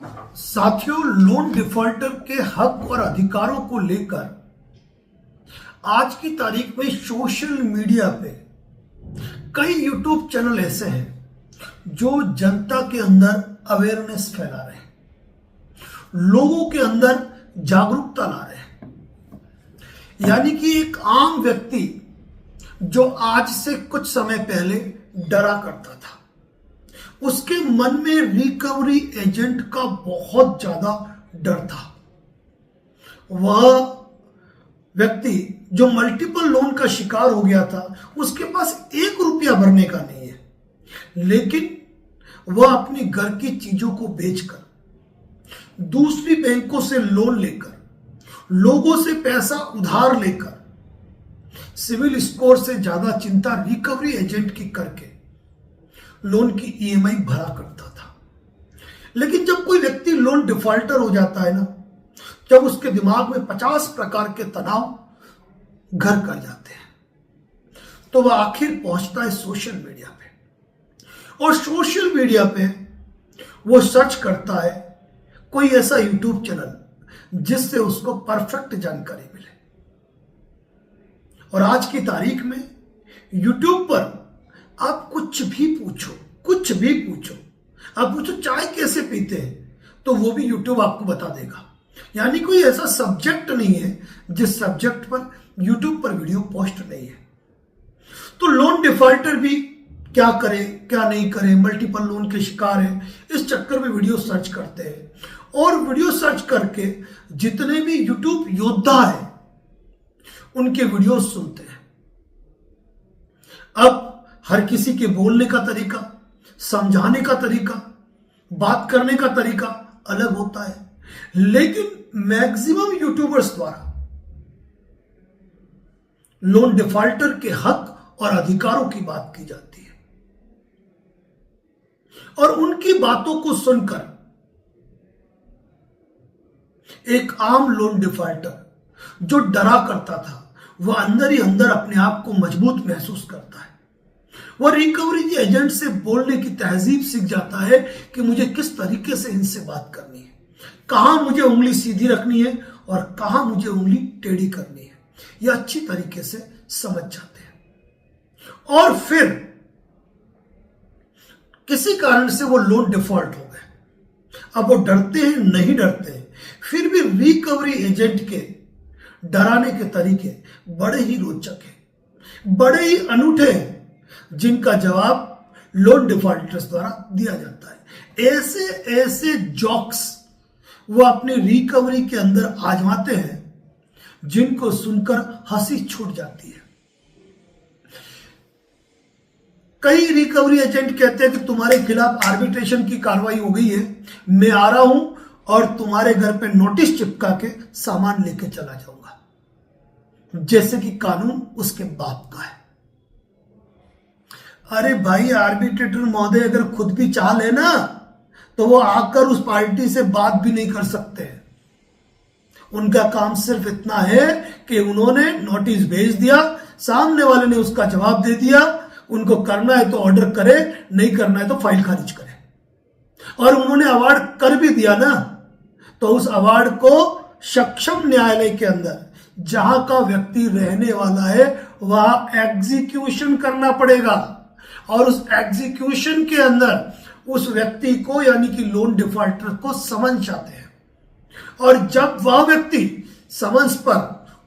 साथियों, loan defaulter के हक और अधिकारों को लेकर आज की तारीख में सोशल मीडिया पे कई यूट्यूब चैनल ऐसे हैं जो जनता के अंदर अवेयरनेस फैला रहे हैं, लोगों के अंदर जागरूकता ला रहे हैं। यानी कि एक आम व्यक्ति जो आज से कुछ समय पहले डरा करता था, उसके मन में रिकवरी एजेंट का बहुत ज्यादा डर था। वह व्यक्ति जो मल्टीपल लोन का शिकार हो गया था, उसके पास 1 रुपया भरने का नहीं है, लेकिन वह अपनी घर की चीजों को बेचकर, दूसरी बैंकों से लोन लेकर, लोगों से पैसा उधार लेकर, सिविल स्कोर से ज्यादा चिंता रिकवरी एजेंट की करके लोन की ईएमआई भरा करता था। लेकिन जब कोई व्यक्ति लोन डिफॉल्टर हो जाता है ना, जब उसके दिमाग में 50 प्रकार के तनाव घर कर जाते हैं, तो वह आखिर पहुंचता है सोशल मीडिया पे। और सोशल मीडिया पे वो सर्च करता है कोई ऐसा यूट्यूब चैनल जिससे उसको परफेक्ट जानकारी मिले। और आज की तारीख में यूट्यूब पर आप कुछ भी पूछो, कुछ भी पूछो। आप पूछो चाय कैसे पीते हैं, तो वो भी यूट्यूब आपको बता देगा। यानी कोई ऐसा सब्जेक्ट नहीं है जिस सब्जेक्ट पर यूट्यूब पर वीडियो पोस्ट नहीं है। तो लोन डिफॉल्टर भी क्या करे क्या नहीं करे, मल्टीपल लोन के शिकार है, इस चक्कर में वीडियो सर्च करते हैं। और वीडियो सर्च करके जितने भी यूट्यूब योद्धा है उनके वीडियो सुनते हैं। अब हर किसी के बोलने का तरीका, समझाने का तरीका, बात करने का तरीका अलग होता है, लेकिन मैक्सिमम यूट्यूबर्स द्वारा लोन डिफॉल्टर के हक और अधिकारों की बात की जाती है। और उनकी बातों को सुनकर एक आम लोन डिफॉल्टर जो डरा करता था, वह अंदर ही अंदर अपने आप को मजबूत महसूस करता है। वह रिकवरी एजेंट से बोलने की तहजीब सीख जाता है कि मुझे किस तरीके से इनसे बात करनी है, कहां मुझे उंगली सीधी रखनी है और कहां मुझे उंगली टेढ़ी करनी है। यह अच्छी तरीके से समझ जाते हैं। और फिर किसी कारण से वो लोन डिफॉल्ट हो गए। अब वो डरते हैं, नहीं डरते हैं, फिर भी रिकवरी एजेंट के डराने के तरीके बड़े ही रोचक हैं, बड़े ही अनूठे हैं, जिनका जवाब लोन डिफॉल्टर्स द्वारा दिया जाता है। ऐसे ऐसे जॉक्स वो अपने रिकवरी के अंदर आजमाते हैं जिनको सुनकर हंसी छूट जाती है। कई रिकवरी एजेंट कहते हैं कि तुम्हारे खिलाफ आर्बिट्रेशन की कार्रवाई हो गई है, मैं आ रहा हूं और तुम्हारे घर पे नोटिस चिपका के सामान लेके चला जाऊंगा, जैसे कि कानून उसके बाप का है। अरे भाई, आर्बिट्रेटर महोदय अगर खुद भी चाह ले ना, तो वो आकर उस पार्टी से बात भी नहीं कर सकते। उनका काम सिर्फ इतना है कि उन्होंने नोटिस भेज दिया, सामने वाले ने उसका जवाब दे दिया, उनको करना है तो ऑर्डर करे, नहीं करना है तो फाइल खारिज करे। और उन्होंने अवार्ड कर भी दिया ना, तो उस अवार्ड को सक्षम न्यायालय के अंदर जहां का व्यक्ति रहने वाला है वहां एग्जीक्यूशन करना पड़ेगा। और उस एग्जीक्यूशन के अंदर उस व्यक्ति को, यानी कि लोन डिफॉल्टर को, समन्स आते हैं। और जब वह व्यक्ति समन्स पर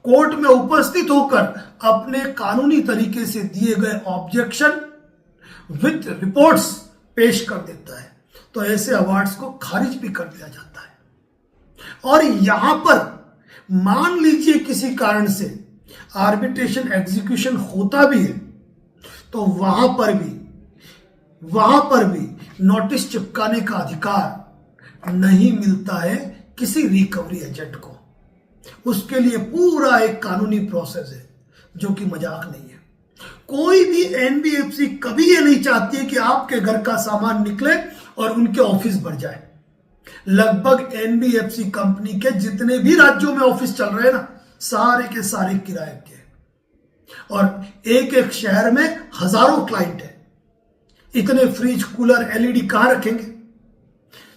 कोर्ट में उपस्थित होकर अपने कानूनी तरीके से दिए गए ऑब्जेक्शन विद रिपोर्ट्स पेश कर देता है, तो ऐसे अवार्ड्स को खारिज भी कर दिया जाता है। और यहां पर मान लीजिए किसी कारण से आर्बिट्रेशन एग्जीक्यूशन होता भी है, तो वहां पर भी नोटिस चिपकाने का अधिकार नहीं मिलता है किसी रिकवरी एजेंट को। उसके लिए पूरा एक कानूनी प्रोसेस है जो कि मजाक नहीं है। कोई भी एनबीएफसी कभी ये नहीं चाहती है कि आपके घर का सामान निकले और उनके ऑफिस भर जाए। लगभग एनबीएफसी कंपनी के जितने भी राज्यों में ऑफिस चल रहे हैं ना, सारे के सारे किराए के, और एक एक शहर में हजारों क्लाइंट है। इतने फ्रिज, कूलर, एलईडी कहां रखेंगे?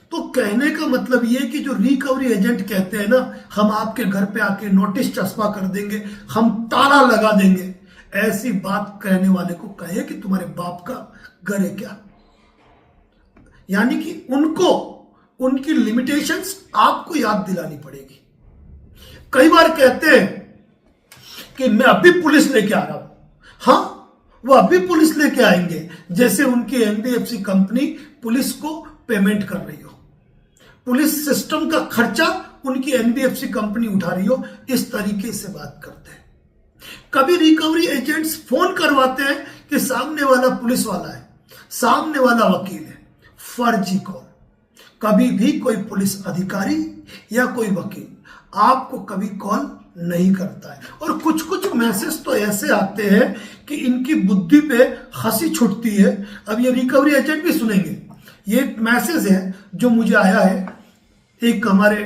तो तो कहने का मतलब ये कि जो रिकवरी एजेंट कहते हैं ना, हम आपके घर पे आके नोटिस चस्पा कर देंगे, हम ताला लगा देंगे, ऐसी बात कहने वाले को कहे कि तुम्हारे बाप का घर है क्या। यानी कि उनको उनकी लिमिटेशंस आपको याद दिलानी पड़ेगी। कई बार कहते हैं कि मैं अभी पुलिस लेके आ रहा हूं। हाँ, वो अभी पुलिस लेके आएंगे, जैसे उनकी एनबीएफसी कंपनी पुलिस को पेमेंट कर रही हो, पुलिस सिस्टम का खर्चा उनकी एनबीएफसी कंपनी उठा रही हो, इस तरीके से बात करते हैं। कभी रिकवरी एजेंट्स फोन करवाते हैं कि सामने वाला पुलिस वाला है, सामने वाला वकील है, फर्जी कॉल। कभी भी कोई पुलिस अधिकारी या कोई वकील आपको कभी कॉल नहीं करता है। और कुछ कुछ मैसेज तो ऐसे आते हैं कि इनकी बुद्धि पे हंसी छुटती है। अब ये रिकवरी एजेंट भी सुनेंगे। ये एक मैसेज है जो मुझे आया है, एक हमारे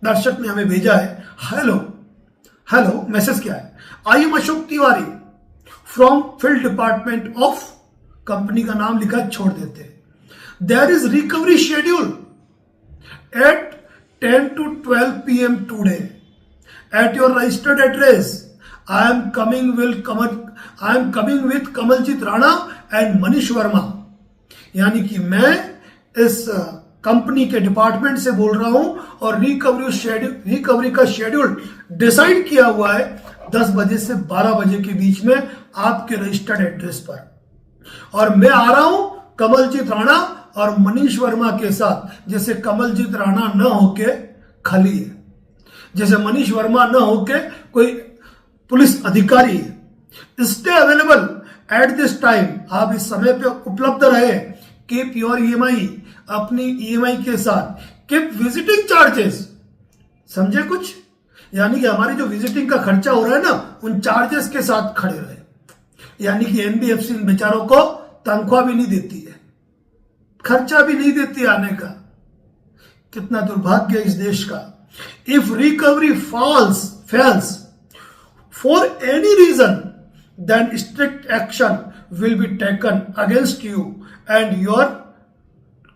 दर्शक ने हमें भेजा है। हेलो, मैसेज क्या है? I am Ashok Tiwari from field department of, company का नाम लिखा है, छोड़ देते हैं। There is recovery schedule at 10 to 12 PM today at your registered address. I am coming with Kamaljeet Rana and Manish Verma. यानी कि मैं इस कंपनी के डिपार्टमेंट से बोल रहा हूं और रिकवरी का शेड्यूल डिसाइड किया हुआ है 10 बजे से 12 बजे के बीच में आपके रजिस्टर्ड एड्रेस पर। और मैं आ रहा हूं कमलजीत राणा और मनीष वर्मा के साथ। जैसे कमलजीत राणा न होके खली है, जैसे मनीष वर्मा न होके कोई पुलिस अधिकारी है। Stay available at this time, आप इस समय पे उपलब्ध रहे। कीप योर ईएमआई, अपनी ईएमआई के साथ। कीप विजिटिंग चार्जेस, समझे कुछ? यानी कि हमारी जो विजिटिंग का खर्चा हो रहा है ना, उन चार्जेस के साथ खड़े रहे। यानी कि एनबीएफसी इन बेचारों को तनख्वाह भी नहीं देती है, खर्चा भी नहीं देती आने का। कितना दुर्भाग्य इस देश का। If recovery fails for any reason, then strict action will be taken against you and your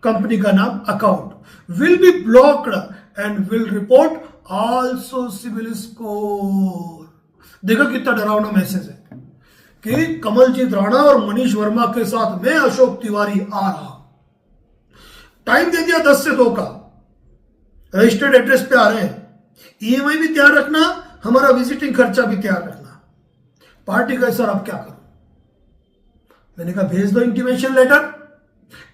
company का नाम account will be blocked and will report also civil score. देखो कितना डरावना मैसेज है कि कमलजीत राणा और मनीष वर्मा के साथ मैं अशोक तिवारी आ रहा। टाइम दे दिया 10 से 2 का, रजिस्टर्ड एड्रेस पे आ रहे हैं। ईएमआई भी तैयार रखना, हमारा विजिटिंग खर्चा भी तैयार रखना। पार्टी का सर अब क्या करूं? मैंने कहा भेज दो इंटीमेशन लेटर।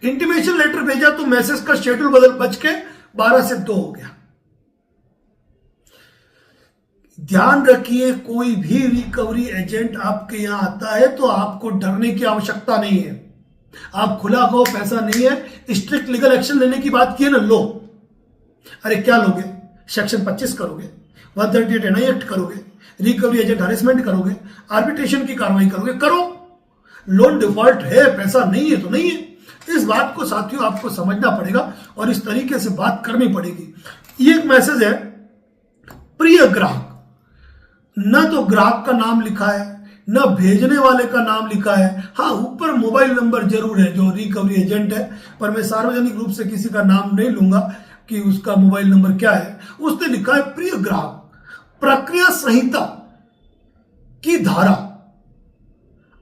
इंटीमेशन लेटर भेजा तो मैसेज का शेड्यूल बच के 12 से 2 हो गया। ध्यान रखिए, कोई भी रिकवरी एजेंट आपके यहां आता है तो आपको डरने की आवश्यकता नहीं है। आप खुला कहो पैसा नहीं है, स्ट्रिक्ट लीगल एक्शन लेने की बात की है ना, लो। अरे क्या लोगे? सेक्शन 25 करोगे, 138 NI एक्ट करोगे, रिकवरी एजेंट हरेसमेंट करोगे, आर्बिट्रेशन की कार्रवाई करोगे, करो। लोन डिफॉल्ट है, पैसा नहीं है तो नहीं है। इस बात को साथियों आपको समझना पड़ेगा और इस तरीके से बात करनी पड़ेगी। ये एक मैसेज है, प्रिय ग्राहक। न तो ग्राहक का नाम लिखा है, न भेजने वाले का नाम लिखा है। हाँ, ऊपर मोबाइल नंबर जरूर है जो रिकवरी एजेंट है, पर मैं सार्वजनिक रूप से किसी का नाम नहीं लूंगा कि उसका मोबाइल नंबर क्या है। उसने लिखा है, प्रिय ग्राहक, प्रक्रिया संहिता की धारा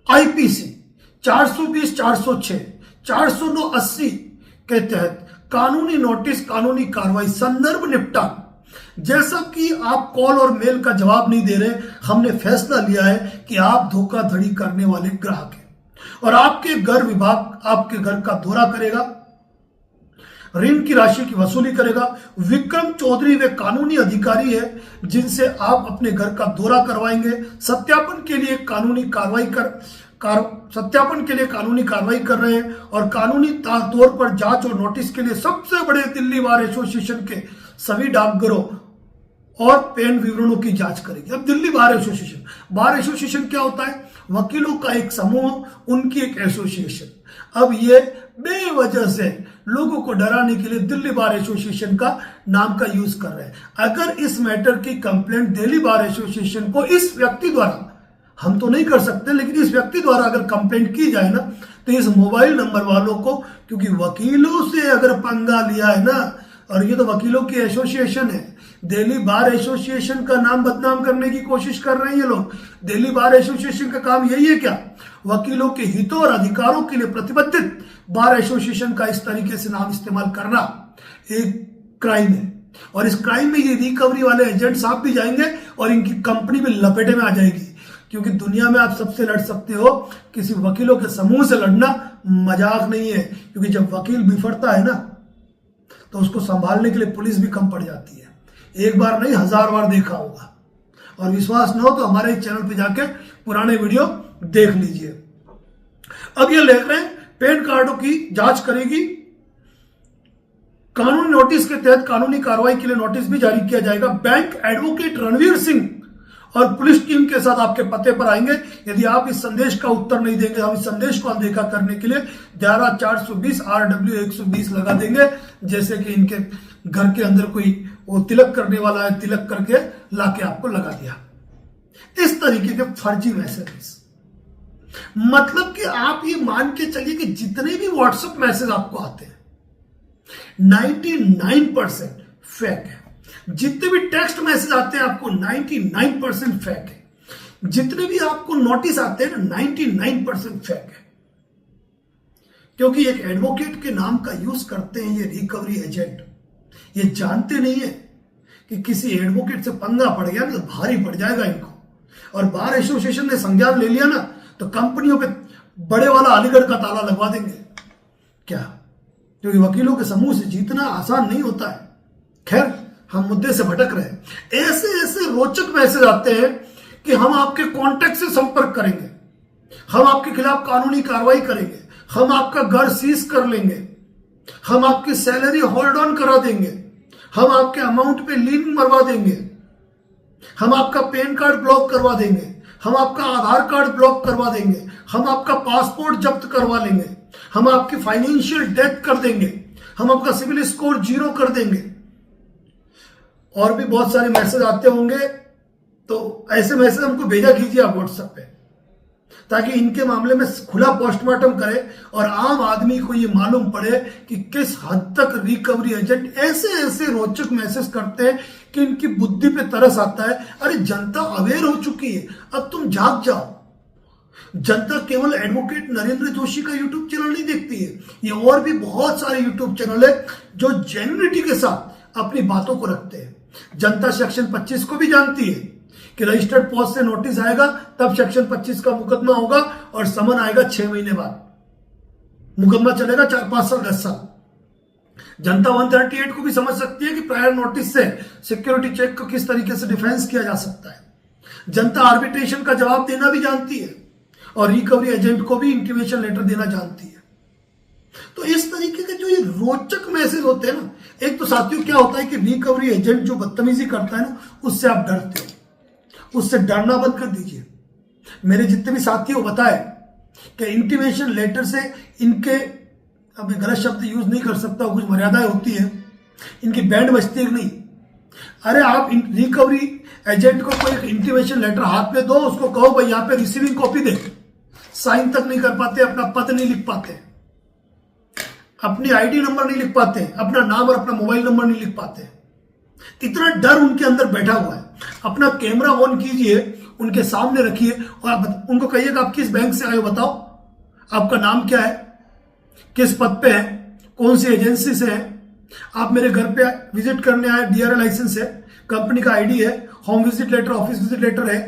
आईपीसी 420, 406, 409/80 के तहत कानूनी नोटिस, कानूनी कार्रवाई, संदर्भ निपटान। जैसा कि आप कॉल और मेल का जवाब नहीं दे रहे, हमने फैसला लिया है कि आप धोखाधड़ी करने वाले ग्राहक हैं और आपके घर विभाग आपके घर का दौरा करेगा, ऋण की राशि की वसूली करेगा। विक्रम चौधरी वे कानूनी अधिकारी है जिनसे आप अपने घर का दौरा करवाएंगे। सत्यापन के लिए कानूनी कार्रवाई कर रहे हैं और कानूनी तौर पर जांच और नोटिस के लिए सबसे बड़े दिल्ली बार एसोसिएशन के सभी डाकघरों और पेन विवरणों की जांच करेगी। अब दिल्ली बार एसोसिएशन क्या होता है? वकीलों का एक समूह, उनकी एक एसोसिएशन। अब ये बेवजह से लोगों को डराने के लिए दिल्ली बार एसोसिएशन का नाम का यूज कर रहे हैं। अगर इस मैटर की कंप्लेंट दिल्ली बार एसोसिएशन को इस व्यक्ति द्वारा, हम तो नहीं कर सकते, लेकिन इस व्यक्ति द्वारा अगर कंप्लेंट की जाए ना, तो इस मोबाइल नंबर वालों को, क्योंकि वकीलों से अगर पंगा लिया है ना, और ये तो वकीलों की एसोसिएशन है, दिल्ली बार एसोसिएशन का नाम बदनाम करने की कोशिश कर रहे हैं ये लोग। दिल्ली बार एसोसिएशन का काम यही है क्या? वकीलों के हितों और अधिकारों के लिए प्रतिबद्ध बार एसोसिएशन का इस तरीके से नाम इस्तेमाल करना एक क्राइम है। और इस क्राइम में ये रिकवरी वाले एजेंट साहब भी जाएंगे और इनकी कंपनी भी लपेटे में आ जाएगी। क्योंकि दुनिया में आप सबसे लड़ सकते हो, किसी वकीलों के समूह से लड़ना मजाक नहीं है। क्योंकि जब वकील बिफरता है ना, तो उसको संभालने के लिए पुलिस भी कम पड़ जाती है। एक बार नहीं 1000 बार देखा होगा। और विश्वास न हो तो हमारे चैनल पे जाके पुराने वीडियो देख लीजिए। अब ये लिख रहे हैं पैन कार्डों की जांच करेगी, कानूनी नोटिस के तहत कानूनी कार्रवाई के लिए नोटिस भी जारी किया जाएगा। बैंक एडवोकेट रणवीर सिंह और पुलिस टीम के साथ आपके पते पर आएंगे यदि आप इस संदेश का उत्तर नहीं देंगे। हम इस संदेश को अनदेखा करने के लिए 11420 RW 120 लगा देंगे। जैसे कि इनके घर के अंदर कोई वो तिलक करने वाला है, तिलक करके लाके आपको लगा दिया। इस तरीके के फर्जी मैसेजेस, मतलब कि आप ये मान के चलिए कि जितने भी व्हाट्सएप मैसेज आपको आते हैं 99% फेक है। जितने भी टेक्स्ट मैसेज आते हैं आपको 99% फेक है। जितने भी आपको नोटिस आते हैं 99% फेक है। क्योंकि एक एडवोकेट के नाम का यूज करते हैं ये रिकवरी एजेंट। ये जानते नहीं है कि किसी एडवोकेट से पंगा पड़ गया ना तो भारी पड़ जाएगा इनको। और बार एसोसिएशन ने संज्ञान ले लिया ना तो कंपनियों पे बड़े वाला अलीगढ़ का ताला लगवा देंगे क्या? क्योंकि वकीलों के समूह से जीतना आसान नहीं होता है। खैर, हम मुद्दे से भटक रहे हैं। ऐसे ऐसे रोचक मैसेज आते हैं कि हम आपके कॉन्टैक्ट से संपर्क करेंगे, हम आपके खिलाफ कानूनी कार्रवाई करेंगे, हम आपका घर सीज कर लेंगे, हम आपकी सैलरी होल्ड ऑन करा देंगे, हम आपके अमाउंट पे लीन मरवा देंगे, हम आपका पैन कार्ड ब्लॉक करवा देंगे, हम आपका आधार कार्ड ब्लॉक करवा देंगे, हम आपका पासपोर्ट जब्त करवा लेंगे, हम आपकी फाइनेंशियल डेथ कर देंगे, हम आपका सिविल स्कोर 0 कर देंगे। और भी बहुत सारे मैसेज आते होंगे। तो ऐसे मैसेज हमको भेजा कीजिए आप व्हाट्सएप पे, ताकि इनके मामले में खुला पोस्टमार्टम करें और आम आदमी को ये मालूम पड़े कि किस हद तक रिकवरी एजेंट ऐसे ऐसे रोचक मैसेज करते हैं कि इनकी बुद्धि पे तरस आता है। अरे जनता अवेयर हो चुकी है, अब तुम जाग जाओ। जनता केवल एडवोकेट नरेंद्र जोशी का यूट्यूब चैनल नहीं देखती है, ये और भी बहुत सारे यूट्यूब चैनल है जो जेन्युइनिटी के साथ अपनी बातों को रखते हैं। जनता सेक्शन 25 को भी जानती है कि रजिस्टर्ड पोस्ट से नोटिस आएगा तब सेक्शन 25 का मुकदमा होगा और समन आएगा 6 महीने बाद, मुकदमा चलेगा 4, 5 साल, 10 साल। जनता 138 को भी समझ सकती है कि प्रायर नोटिस से सिक्योरिटी चेक को किस तरीके से डिफेंस किया जा सकता है। जनता आर्बिट्रेशन का जवाब देना भी जानती है और रिकवरी एजेंट को भी इंटीमेशन लेटर देना जानती है। तो इस तरीके के जो ये रोचक मैसेज होते हैं ना, एक तो साथियों क्या होता है कि रिकवरी एजेंट जो बदतमीजी करता है ना, उससे आप डरते हो। उससे डरना बंद कर दीजिए। मेरे जितने भी साथी हो बताए कि इंटीमेशन लेटर से इनके, अब गलत शब्द यूज नहीं कर सकता, कुछ मर्यादाएं होती है, इनकी बैंड बजती है नहीं। अरे आप रिकवरी एजेंट को कोई इंटीमेशन लेटर हाथ में दो, उसको कहो भाई यहां पे रिसीविंग कॉपी दे, साइन तक नहीं कर पाते, अपना पद नहीं लिख पाते, अपनी आईडी नंबर नहीं लिख पाते, अपना नाम और अपना मोबाइल नंबर नहीं लिख पाते। इतना डर उनके अंदर बैठा हुआ है। अपना कैमरा ऑन कीजिए, उनके सामने रखिए और आप उनको कहिएगा आप किस बैंक से आए हो, बताओ आपका नाम क्या है, किस पद पे है, कौन सी एजेंसी से है, आप मेरे घर पे विजिट करने आए, DRA लाइसेंस है, कंपनी का आईडी है, home visit letter, office visit letter है,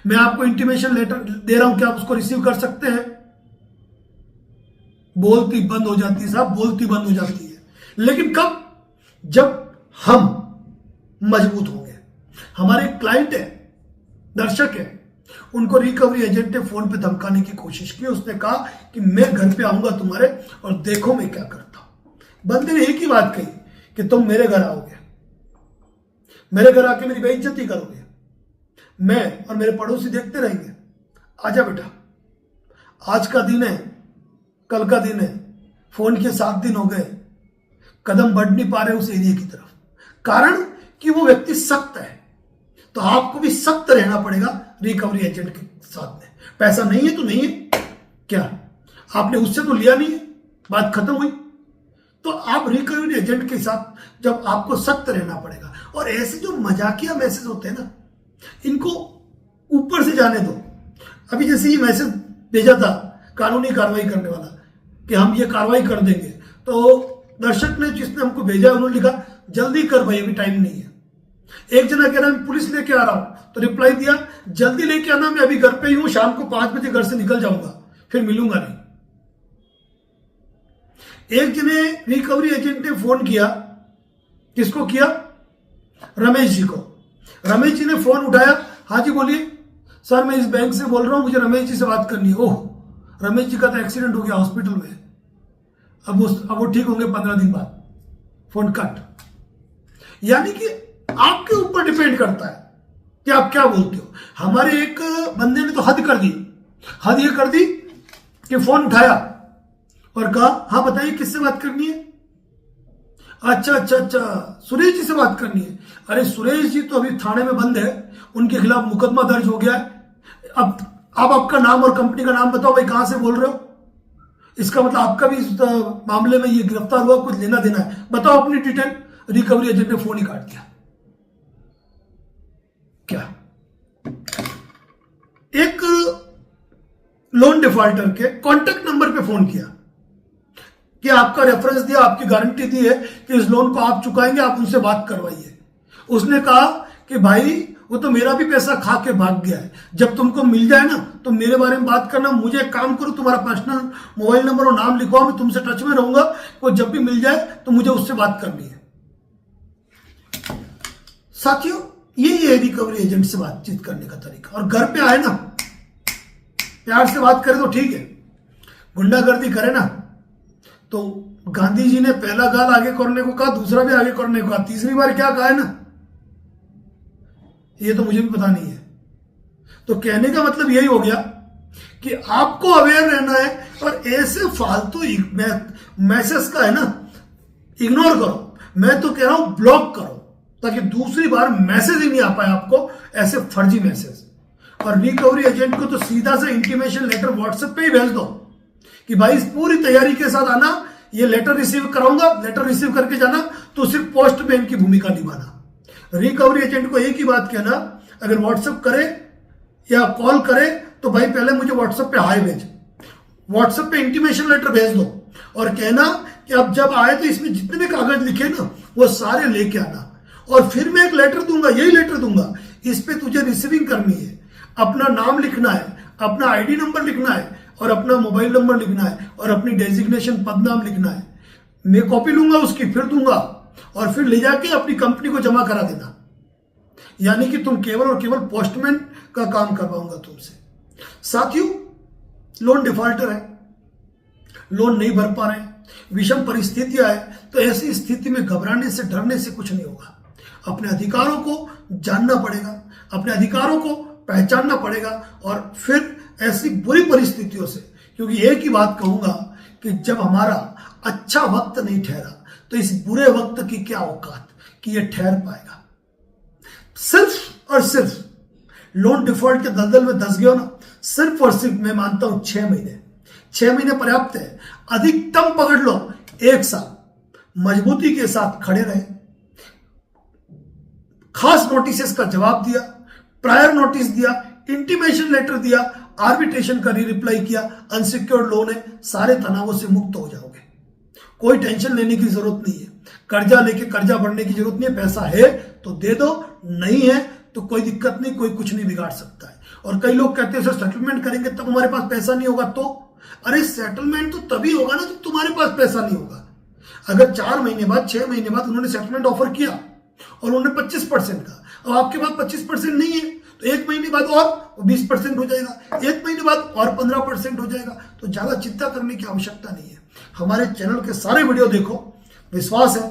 मैं आपको इंटीमेशन लेटर दे रहा हूं, क्या आप उसको रिसीव कर सकते हैं? बोलती बंद हो जाती है साहब, बोलती बंद हो जाती है। लेकिन कब? जब हम मजबूत होंगे। हमारे क्लाइंट है, दर्शक है, उनको रिकवरी एजेंट ने फोन पे धमकाने की कोशिश की। उसने कहा कि मैं घर पे आऊंगा तुम्हारे और देखो मैं क्या करता हूं। बंदे ने एक ही बात कही कि तुम मेरे घर आओगे, मेरे घर आके मेरी बेइज्जती करोगे, मैं और मेरे पड़ोसी देखते रहेंगे। आजा बेटा, आज का दिन है, कल का दिन है, फोन के 7 दिन हो गए, कदम बढ़ नहीं पा रहे उस एरिया की तरफ, कारण कि वो व्यक्ति सख्त है। तो आपको भी सख्त रहना पड़ेगा रिकवरी एजेंट के साथ में। पैसा नहीं है तो नहीं है क्या? आपने उससे तो लिया नहीं है, बात खत्म हुई। तो आप रिकवरी एजेंट के साथ जब आपको सख्त रहना पड़ेगा। और ऐसे जो मजाकिया मैसेज होते हैं ना, इनको ऊपर से जाने दो। अभी जैसे ये मैसेज भेजा था कानूनी कार्रवाई करने वाला कि हम ये कार्रवाई कर देंगे, तो दर्शक ने जिसने हमको भेजा उन्होंने लिखा जल्दी कर भाई, अभी टाइम नहीं है। एक जना कह रहा है पुलिस लेके आ रहा हूं, तो रिप्लाई दिया जल्दी लेके आना, मैं अभी घर पे ही हूं, शाम को 5 बजे घर से निकल जाऊंगा, फिर मिलूंगा नहीं। एक जने रिकवरी एजेंट ने फोन किया, किसको किया? रमेश जी को। रमेश जी ने फोन उठाया, हाँ जी बोलिए सर, मैं इस बैंक से बोल रहा हूं, मुझे रमेश जी से बात करनी है। ओह, रमेश जी का तो एक्सीडेंट हो गया हॉस्पिटल में, अब वो ठीक होंगे 15 दिन बाद। Phone cut. यानी कि आपके ऊपर डिपेंड करता है कि आप क्या बोलते हो। हमारे एक बंदे ने तो हद कर दी। हद ये कर दी कि फोन उठाया और कहा हाँ बताइए किससे बात करनी है? अच्छा, सुरेश जी से बात करनी है। अरे सुरेश जी तो अभी थाने में बंद है, उनके खिलाफ मुकदमा दर्ज हो गया है। अब आपका नाम और कंपनी का नाम बताओ भाई, कहां से बोल रहे हो? इसका मतलब आपका भी इस मामले में ये गिरफ्तार हुआ, कुछ लेना देना है, बताओ अपनी डिटेल। रिकवरी एजेंट ने फोन ही काट दिया। क्या एक लोन डिफॉल्टर के कॉन्टेक्ट नंबर पे फोन किया कि आपका रेफरेंस दिया, आपकी गारंटी दी है कि इस लोन को आप चुकाएंगे, आप उनसे बात करवाइए। उसने कहा कि भाई वो तो मेरा भी पैसा खा के भाग गया है, जब तुमको मिल जाए ना तो मेरे बारे में बात करना। मुझे एक काम करो, तुम्हारा पर्सनल मोबाइल नंबर और नाम लिखवाओ, मैं तुमसे टच में रहूंगा, वो जब भी मिल जाए तो मुझे उससे बात करनी है। साथियों, ये है रिकवरी एजेंट से बातचीत करने का तरीका। और घर पे आए ना, प्यार से बात करे तो ठीक है, गुंडागर्दी करे ना तो गांधी जी ने पहला गाल आगे करने को कहा, दूसरा भी आगे करने को कहा, तीसरी बार क्या कहा है ना, ये तो मुझे भी पता नहीं है। तो कहने का मतलब यही हो गया कि आपको अवेयर रहना है और ऐसे फालतू मैसेज का है ना इग्नोर करो। मैं तो कह रहा हूं ब्लॉक करो, ताकि दूसरी बार मैसेज ही नहीं आ पाए आपको ऐसे फर्जी मैसेज। और रिकवरी एजेंट को तो सीधा से इंटीमेशन लेटर व्हाट्सएप पे ही भेज दो कि भाई इस पूरी तैयारी के साथ आना, ये लेटर रिसीव कराऊंगा, लेटर रिसीव करके जाना, तो सिर्फ पोस्टमैन की भूमिका निभाना। रिकवरी एजेंट को एक ही बात कहना, अगर व्हाट्सएप करे या कॉल करे तो भाई पहले मुझे व्हाट्सएप पे हाय भेज, व्हाट्सएप पे इंटीमेशन लेटर भेज दो और कहना कि अब जब आए तो इसमें जितने भी कागज लिखे ना वो सारे लेके आना, और फिर मैं एक लेटर दूंगा, यही लेटर दूंगा, इस पे तुझे रिसीविंग करनी है, अपना नाम लिखना है, अपना आईडी नंबर लिखना है और अपना मोबाइल नंबर लिखना है और अपनी डेजिग्नेशन पद नाम लिखना है। मैं कॉपी लूंगा उसकी, फिर दूंगा और फिर ले जाके अपनी कंपनी को जमा करा देना। यानी कि तुम केवल और केवल पोस्टमैन का काम करवाऊंगा तुमसे। साथियों, लोन डिफॉल्टर है, लोन नहीं भर पा रहे, विषम परिस्थितियां है, तो ऐसी स्थिति में घबराने से डरने से कुछ नहीं होगा। अपने अधिकारों को जानना पड़ेगा, अपने अधिकारों को पहचानना पड़ेगा और फिर ऐसी बुरी परिस्थितियों से, क्योंकि एक ही बात कहूंगा कि जब हमारा अच्छा वक्त नहीं ठहरा तो इस बुरे वक्त की क्या औकात कि ये ठहर पाएगा। सिर्फ और सिर्फ लोन डिफॉल्ट के दलदल में धंस गए हो ना, सिर्फ और सिर्फ मैं मानता हूं 6 महीने, 6 महीने पर्याप्त है। अधिकतम पकड़ लो 1 साल, मजबूती के साथ खड़े रहे, खास नोटिस का जवाब दिया, प्रायर नोटिस दिया, इंटीमेशन लेटर दिया, आर्बिट्रेशन का रिप्लाई किया, अनसिक्योर्ड लोन है, सारे तनावों से मुक्त हो जाओगे। कोई टेंशन लेने की जरूरत नहीं है, कर्जा लेके कर्जा भरने की जरूरत नहीं है। पैसा है तो दे दो, नहीं है तो कोई दिक्कत नहीं, कोई कुछ नहीं बिगाड़ सकता है। और कई लोग कहते हैं सर सेटलमेंट करेंगे तब हमारे पास पैसा नहीं होगा, तो अरे सेटलमेंट तो तभी होगा ना जब तुम्हारे पास पैसा नहीं होगा। अगर 4 महीने बाद 6 महीने बाद उन्होंने सेटलमेंट ऑफर किया और उन्होंने 25% का, और आपके पास 25% नहीं है, तो 1 महीने बाद और 20% हो जाएगा, 1 महीने बाद और 15% हो जाएगा। तो ज्यादा चिंता करने की आवश्यकता नहीं है। हमारे चैनल के सारे वीडियो देखो, विश्वास है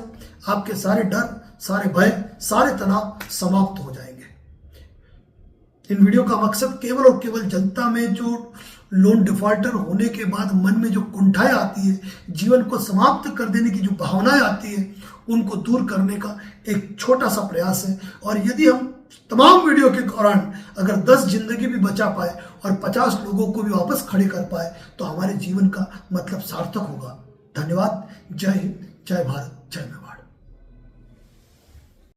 आपके सारे डर, सारे भय, सारे तनाव समाप्त हो जाएंगे। इन वीडियो का मकसद केवल और केवल जनता में जो लोन डिफॉल्टर होने के बाद मन में जो कुंठाएं आती है, जीवन को समाप्त कर देने की जो भावनाएं आती है, उनको दूर करने का एक छोटा सा प्रयास है। और यदि हम तमाम वीडियो के दौरान अगर 10 जिंदगी भी बचा पाए और 50 लोगों को भी वापस खड़े कर पाए तो हमारे जीवन का मतलब सार्थक होगा। धन्यवाद। जय हिंद, जय भारत, जय भारत।